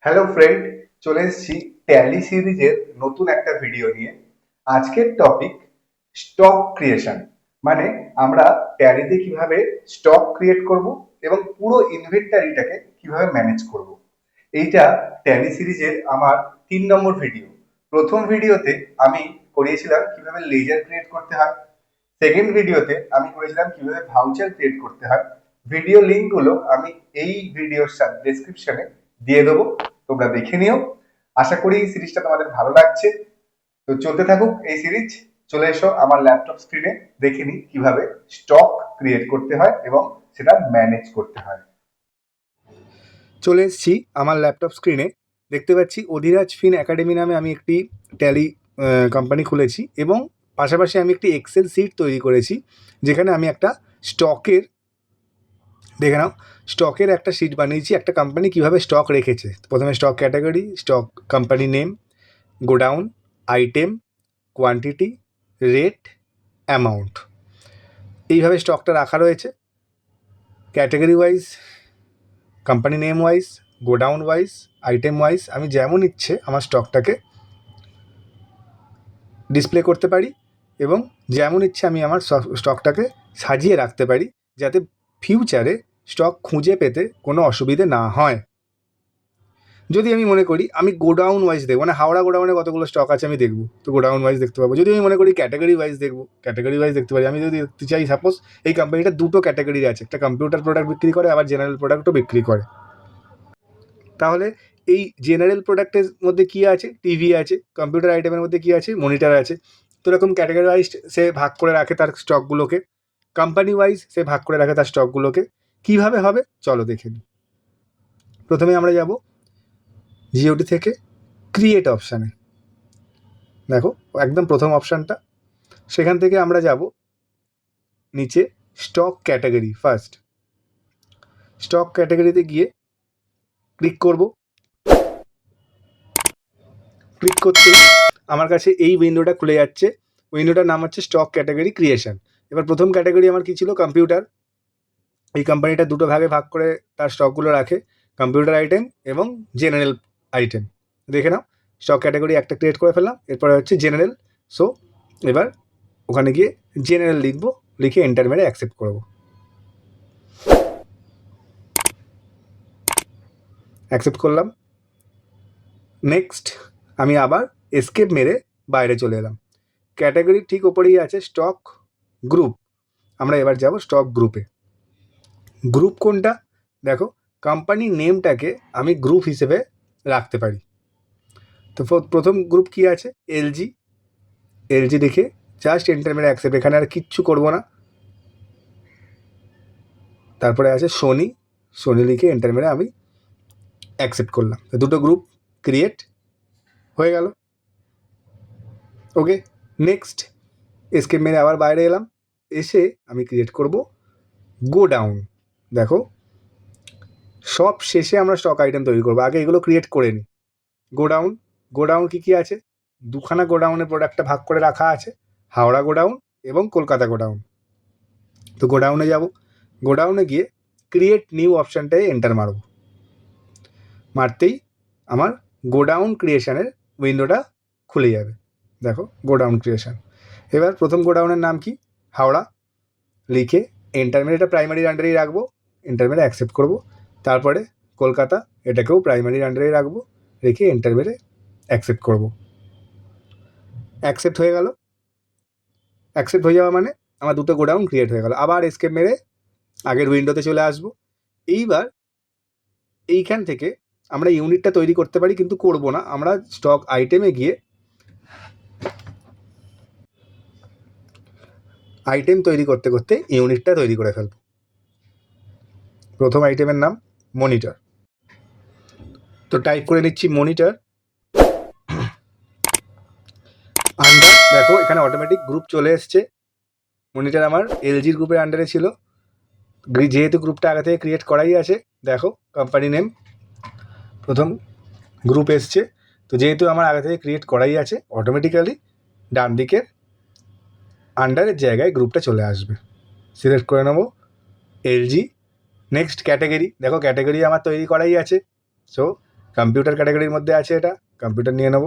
Hello friend, চলে এসেছি tally সিরিজের নতুন একটা ভিডিও নিয়ে। আজকের টপিক স্টক ক্রিয়েশন, মানে আমরা ট্যালিতে কিভাবে স্টক ক্রিয়েট করব এবং পুরো ইনভেন্টারিটাকে কিভাবে ম্যানেজ করব। এইটা ট্যালি সিরিজের আমার 3 নম্বর ভিডিও। প্রথম ভিডিওতে আমি করিয়েছিলাম কিভাবে লেজার ক্রিয়েট করতে হয়। সেকেন্ড ভিডিওতে আমি করেছিলাম কিভাবে ভাউচার ক্রিয়েট করতে হয়। ভিডিও লিঙ্ক গুলো আমি এই ভিডিওর ডেসক্রিপশনে দিয়ে দেবো, তোমরা দেখে নিও। আশা করি এই সিরিজটা তোমাদের ভালো লাগছে। তো চলতে থাকুক এই সিরিজ। চলে এসো আমার ল্যাপটপ স্ক্রিনে, দেখে নি কিভাবে স্টক ক্রিয়েট করতে হয় এবং সেটা ম্যানেজ করতে হয়। চলে এসেছি আমার ল্যাপটপ স্ক্রিনে। দেখতে পাচ্ছি অধিরাজ ফিন একাডেমি নামে আমি একটি ট্যালি কোম্পানি খুলেছি এবং পাশাপাশি আমি একটি এক্সেল সিট তৈরি করেছি, যেখানে আমি একটা স্টকের, দেখে নাও, স্টকের একটা শিট বানিয়েছি। একটা কোম্পানি কিভাবে স্টক রেখেছে, প্রথমে stock category, stock company name, godown, item, quantity, rate, amount, এইভাবে স্টকটা রাখা রয়েছে category wise, company name wise, godown wise, item wise. আমি যেমন ইচ্ছে আমার স্টকটাকে ডিসপ্লে করতে পারি এবং যেমন ইচ্ছে আমি আমার স্টকটাকে সাজিয়ে রাখতে পারি, যাতে ফিউচারে স্টক খুঁজে পেতে কোনো অসুবিধে না হয়। যদি আমি মনে করি আমি গোডাউন ওয়াইজ দেখবো, মানে হাওড়া গোডাউনে কতগুলো স্টক আছে আমি দেখবো, তো গোডাউন ওয়াইজ দেখতে পাবো। যদি আমি মনে করি ক্যাটাগরি ওয়াইজ দেখবো, ক্যাটাগরি ওয়াইজ দেখতে পারি। আমি যদি দেখতে চাই, সাপোজ এই কোম্পানিটা দুটো ক্যাটাগরি আছে, একটা কম্পিউটার প্রোডাক্ট বিক্রি করে, আবার জেনারেল প্রোডাক্টও বিক্রি করে, তাহলে এই জেনারেল প্রোডাক্টের মধ্যে কী আছে, টিভি আছে, কম্পিউটার আইটেমের মধ্যে কী আছে, মনিটর আছে। তো এরকম ক্যাটাগরি ওয়াইজ সে ভাগ করে রাখে তার স্টকগুলোকে, কোম্পানি ওয়াইজ সে ভাগ করে রাখে তার স্টকগুলোকে। কীভাবে হবে চলো দেখে নিই। প্রথমে আমরা যাব জিওটি থেকে ক্রিয়েট অপশানে, দেখো একদম প্রথম অপশানটা। সেখান থেকে আমরা যাব নিচে স্টক ক্যাটাগরি, ফার্স্ট স্টক ক্যাটাগরিতে গিয়ে ক্লিক করব। ক্লিক করতেই আমার কাছে এই উইন্ডোটা খুলে যাচ্ছে। উইন্ডোটার নাম হচ্ছে স্টক ক্যাটাগরি ক্রিয়েশন। এবার প্রথম ক্যাটাগরি আমার কী ছিল, কম্পিউটার। এই কোম্পানিটা দুটো ভাগে ভাগ করে তার স্টকগুলো রাখে, কম্পিউটার আইটেম এবং জেনারেল আইটেম। দেখে নাও, স্টক ক্যাটাগরি একটা ক্রিয়েট করে ফেললাম। এরপরে হচ্ছে জেনারেল। সো এবার ওখানে গিয়ে জেনারেল লিখবো, লিখে এন্টার মেরে অ্যাকসেপ্ট করবো। অ্যাকসেপ্ট করলাম। নেক্সট আমি আবার এসকেপ মেরে বাইরে চলে এলাম। ক্যাটাগরির ঠিক ওপরেই আছে স্টক গ্রুপ। আমরা এবার যাব স্টক গ্রুপে। গ্রুপ কোনটা, দেখো কোম্পানি নেমটাকে আমি গ্রুপ হিসেবে রাখতে পারি। তো প্রথম গ্রুপ কি আছে, এলজি। এলজি দেখে জাস্ট এন্টার মেরে অ্যাকসেপ্ট, এখানে আর কিচ্ছু করবো না। তারপরে আছে সোনি। সোনি লিখে এন্টার মেরে আমি অ্যাকসেপ্ট করলাম। তো দুটো গ্রুপ ক্রিয়েট হয়ে গেল। ওকে, নেক্সট এসকেপ মেরে আবার বাইরে এলাম। এসে আমি ক্রিয়েট করব গোডাউন। দেখো সব শেষে আমরা স্টক আইটেম তৈরি করবো, আগে এগুলো ক্রিয়েট করে নিই। গোডাউন, গোডাউন কী কী আছে, দুখানা গোডাউনের প্রোডাক্টটা ভাগ করে রাখা আছে, হাওড়া গোডাউন এবং কলকাতা গোডাউন। তো গোডাউনে যাব, গোডাউনে গিয়ে ক্রিয়েট নিউ অপশানটায় এন্টার মারব। মারতেই আমার গোডাউন ক্রিয়েশনের উইন্ডোটা খুলে যাবে। দেখো গোডাউন ক্রিয়েশন। এবার প্রথম গোডাউনের নাম কি, হাওড়া, লিখে এন্টার মেরে, এটা প্রাইমারির আন্ডারেই রাখবো, এন্টার মেরে অ্যাকসেপ্ট করবো। তারপরে কলকাতা, এটাকেও প্রাইমারির আন্ডারেই রাখবো, রেখে এন্টার মেরে অ্যাকসেপ্ট করব। অ্যাকসেপ্ট হয়ে গেল। অ্যাকসেপ্ট হয়ে যাওয়া মানে আমার দুটো গোডাউন ক্রিয়েট হয়ে গেল। আবার এসকেপ মেরে আগের উইন্ডোতে চলে আসবো। এইবার এইখান থেকে আমরা ইউনিটটা তৈরি করতে পারি, কিন্তু করব না। আমরা স্টক আইটেমে গিয়ে আইটেম তৈরি করতে করতে ইউনিটটা তৈরি করে ফেলব। প্রথম আইটেমের নাম মনিটর। তো টাইপ করে নিচ্ছি মনিটর আন্ডার। দেখো এখানে অটোমেটিক গ্রুপ চলে এসছে। মনিটর আমার এলজির গ্রুপের আন্ডারে ছিল, যেহেতু গ্রুপটা আগে থেকে ক্রিয়েট করাই আছে। দেখো কোম্পানি নেম, প্রথম গ্রুপ এসছে। তো যেহেতু আমার আগে থেকে ক্রিয়েট করাই আছে, অটোমেটিক্যালি ডান দিকের আন্ডারের জায়গায় গ্রুপটা চলে আসবে। সিলেক্ট করে নেবো এলজি। নেক্সট ক্যাটাগরি, দেখো ক্যাটাগরি আমার তৈরি করাই আছে। সো কম্পিউটার ক্যাটাগরির মধ্যে আছে, এটা কম্পিউটার নিয়ে নেব।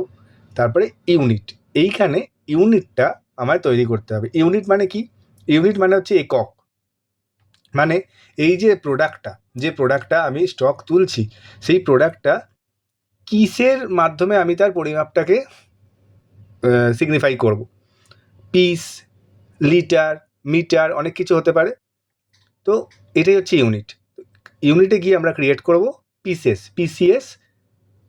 তারপরে ইউনিট, এইখানে ইউনিটটা আমায় তৈরি করতে হবে। ইউনিট মানে কি? ইউনিট মানে হচ্ছে একক, মানে এই যে প্রোডাক্টটা আমি স্টক তুলছি, সেই প্রোডাক্টটা কিসের মাধ্যমে আমি তার পরিমাপটাকে সিগনিফাই করব। পিস, লিটার, মিটার, অনেক কিছু হতে পারে। তো এটাই হচ্ছে ইউনিট। ইউনিটে গিয়ে আমরা ক্রিয়েট করব পিসেস,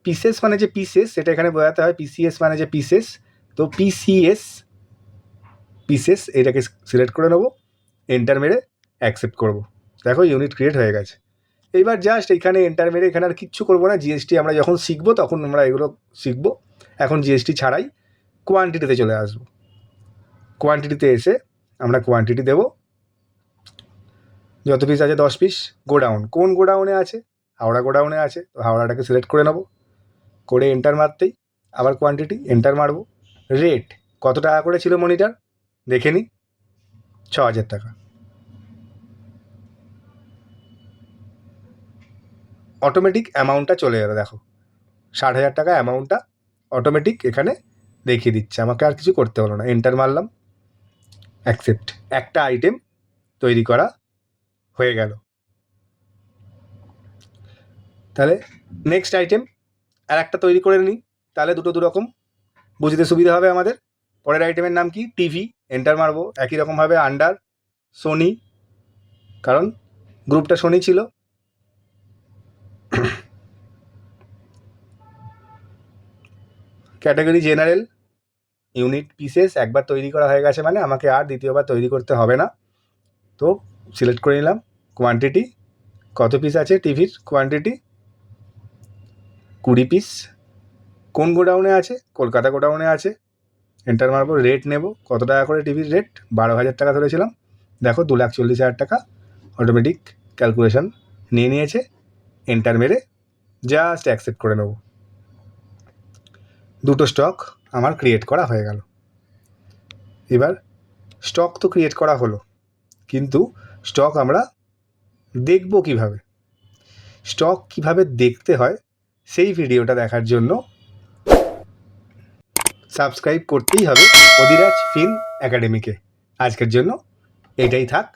পিসেস মানে যে পিসেস, সেটা এখানে বোঝাতে হয়। পিসিএস মানে যে পিসেস, তো পিসেস এটাকে সিলেক্ট করে নেবো, এন্টার মেরে অ্যাকসেপ্ট করব। দেখো ইউনিট ক্রিয়েট হয়ে গেছে। এইবার জাস্ট এখানে এন্টার মেরে, এখানে আর কিচ্ছু করবো না। জিএসটি আমরা যখন শিখবো তখন আমরা এগুলো শিখবো। এখন জিএসটি ছাড়াই কোয়ান্টিটিতে চলে আসবো। কোয়ান্টিটিতে এসে আমরা কোয়ান্টিটি দেবো, যত পিস আছে 10 পিস। গোডাউন, কোন গোডাউনে আছে? হাওড়া গোডাউনে আছে, তো হাওড়াটাকে সিলেক্ট করে নেবো। করে এন্টার মারতেই আবার কোয়ান্টিটি এন্টার মারবো। রেট কত টাকা করে ছিল মনিটর দেখে নিই, 6,000 টাকা। অটোমেটিক অ্যামাউন্টটা চলে গেলো, দেখো 60,000 টাকা অ্যামাউন্টটা অটোমেটিক এখানে দেখিয়ে দিচ্ছে, আমাকে আর কিছু করতে হলো না। এন্টার মারলাম, অ্যাকসেপ্ট। একটা আইটেম তৈরি করা হয়ে গেল। তাহলে নেক্সট আইটেম আর একটা তৈরি করে নিই, তাহলে দুটো দুরকম বুঝতে সুবিধা হবে আমাদের। পরের আইটেমের নাম কি? টিভি। এন্টার মারবো। একই রকমভাবে আন্ডার সোনি, কারণ গ্রুপটা সোনি ছিল। Category general. ইউনিট পিসেস একবার তৈরি করা হয়ে গেছে, মানে আমাকে আর দ্বিতীয়বার তৈরি করতে হবে না। তো সিলেক্ট করে নিলাম। কোয়ান্টিটি কত পিস আছে? টিভির কোয়ান্টিটি 20 পিস। কোন গোডাউনে আছে? কলকাতা গোডাউনে আছে। এন্টার মারবো। রেট নেব, কত টাকা করে টিভির রেট? 12,000 টাকা ধরেছিলাম। দেখো 2,40,000 টাকা অটোমেটিক ক্যালকুলেশন নিয়ে নিয়েছে। এন্টার মেরে জাস্ট অ্যাকসেপ্ট করে নেব। দুটো স্টক আমার ক্রিয়েট করা হয়ে গেল। এবার স্টক তো ক্রিয়েট করা হলো, কিন্তু স্টক আমরা দেখব কিভাবে? স্টক কিভাবে দেখতে হয় সেই ভিডিওটা দেখার জন্য সাবস্ক্রাইব করতেই হবে অধিরাজ ফিন একাডেমিকে। আজকের জন্য এটাই থাক।